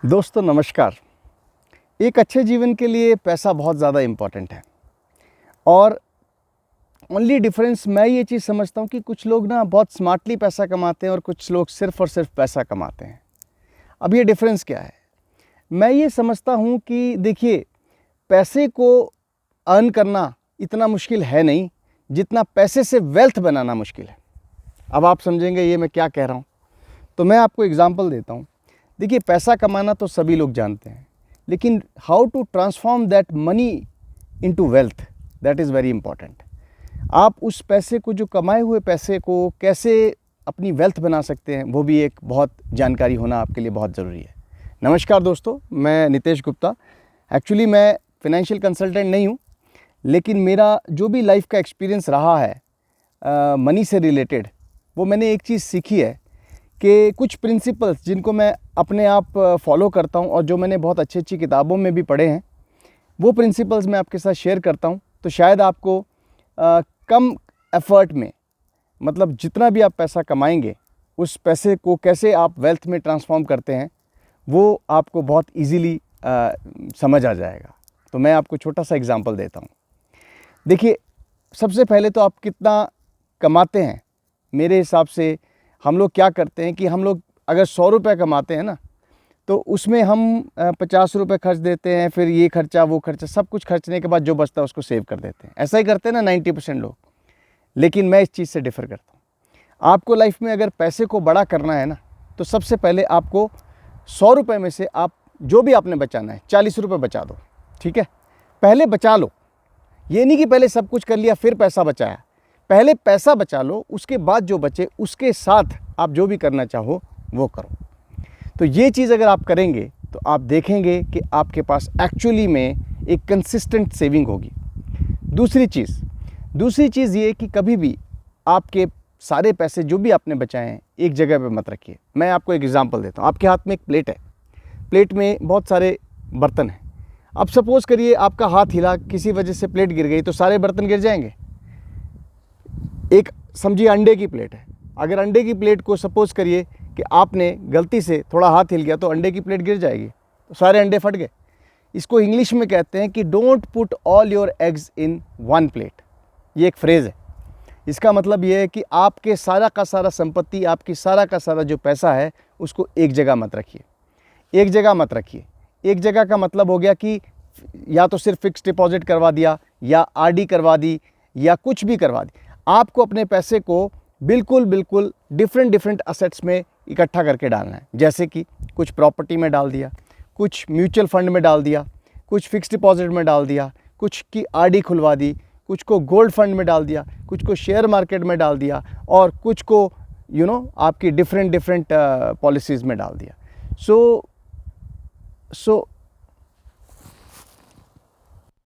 दोस्तों नमस्कार। एक अच्छे जीवन के लिए पैसा बहुत ज़्यादा इम्पॉर्टेंट है और ओनली डिफरेंस मैं ये चीज़ समझता हूँ कि कुछ लोग ना बहुत स्मार्टली पैसा कमाते हैं और कुछ लोग सिर्फ़ और सिर्फ पैसा कमाते हैं। अब ये डिफरेंस क्या है? मैं ये समझता हूँ कि देखिए, पैसे को अर्न करना इतना मुश्किल है नहीं जितना पैसे से वेल्थ बनाना मुश्किल है। अब आप समझेंगे ये मैं क्या कह रहा हूँ, तो मैं आपको एग्जांपल देता हूँ। देखिए, पैसा कमाना तो सभी लोग जानते हैं, लेकिन how to transform that money into wealth, that is very important. आप उस पैसे को, जो कमाए हुए पैसे को कैसे अपनी वेल्थ बना सकते हैं, वो भी एक बहुत जानकारी होना आपके लिए बहुत ज़रूरी है। नमस्कार दोस्तों, मैं नितेश गुप्ता। एक्चुअली मैं फाइनेंशियल कंसल्टेंट नहीं हूँ, लेकिन मेरा जो भी लाइफ का एक्सपीरियंस रहा है मनी से रिलेटेड, वो मैंने एक चीज़ सीखी है कि कुछ प्रिंसिपल्स जिनको मैं अपने आप फॉलो करता हूँ और जो मैंने बहुत अच्छी अच्छी किताबों में भी पढ़े हैं, वो प्रिंसिपल्स मैं आपके साथ शेयर करता हूँ। तो शायद आपको कम एफर्ट में, मतलब जितना भी आप पैसा कमाएंगे, उस पैसे को कैसे आप वेल्थ में ट्रांसफॉर्म करते हैं, वो आपको बहुत इजीली समझ आ जाएगा। तो मैं आपको छोटा सा एग्जांपल देता हूँ। देखिए, सबसे पहले तो आप कितना कमाते हैं। मेरे हिसाब से हम लोग क्या करते हैं कि हम लोग अगर 100 रुपये कमाते हैं ना, तो उसमें हम 50 रुपये खर्च देते हैं, फिर ये खर्चा वो खर्चा, सब कुछ खर्चने के बाद जो बचता है उसको सेव कर देते हैं। ऐसा ही करते हैं ना 90% लोग। लेकिन मैं इस चीज़ से डिफ़र करता हूँ। आपको लाइफ में अगर पैसे को बड़ा करना है ना, तो सबसे पहले आपको 100 रुपये में से आप जो भी आपने बचाना है, 40 रुपये बचा दो। ठीक है, पहले बचा लो। ये नहीं कि पहले सब कुछ कर लिया फिर पैसा बचाया। पहले पैसा बचा लो, उसके बाद जो बचे उसके साथ आप जो भी करना चाहो वो करो। तो ये चीज़ अगर आप करेंगे तो आप देखेंगे कि आपके पास एक्चुअली में एक कंसिस्टेंट सेविंग होगी। दूसरी चीज़ ये कि कभी भी आपके सारे पैसे जो भी आपने बचाए हैं एक जगह पे मत रखिए। मैं आपको एक एग्जांपल देता हूँ। आपके हाथ में एक प्लेट है, प्लेट में बहुत सारे बर्तन हैं। अब सपोज़ करिए आपका हाथ हिला, किसी वजह से प्लेट गिर गई, तो सारे बर्तन गिर जाएंगे। एक समझिए अंडे की प्लेट है। अगर अंडे की प्लेट को सपोज़ करिए कि आपने गलती से थोड़ा हाथ हिल गया, तो अंडे की प्लेट गिर जाएगी, तो सारे अंडे फट गए। इसको इंग्लिश में कहते हैं कि don't put all your eggs in one plate. ये एक फ्रेज़ है। इसका मतलब ये है कि आपके सारा का सारा संपत्ति, आपकी सारा का सारा जो पैसा है, उसको एक जगह मत रखिए। एक जगह मत रखिए। एक जगह का मतलब हो गया कि या तो सिर्फ फिक्स डिपॉजिट करवा दिया, या आरडी करवा दी, या कुछ भी करवा दी। आपको अपने पैसे को बिल्कुल डिफरेंट असेट्स में इकट्ठा करके डालना है। जैसे कि कुछ प्रॉपर्टी में डाल दिया, कुछ म्यूचुअल फंड में डाल दिया, कुछ फिक्स डिपॉजिट में डाल दिया, कुछ की आरडी खुलवा दी, कुछ को गोल्ड फंड में डाल दिया, कुछ को शेयर मार्केट में डाल दिया, और कुछ को आपकी डिफरेंट पॉलिसीज़ में डाल दिया। सो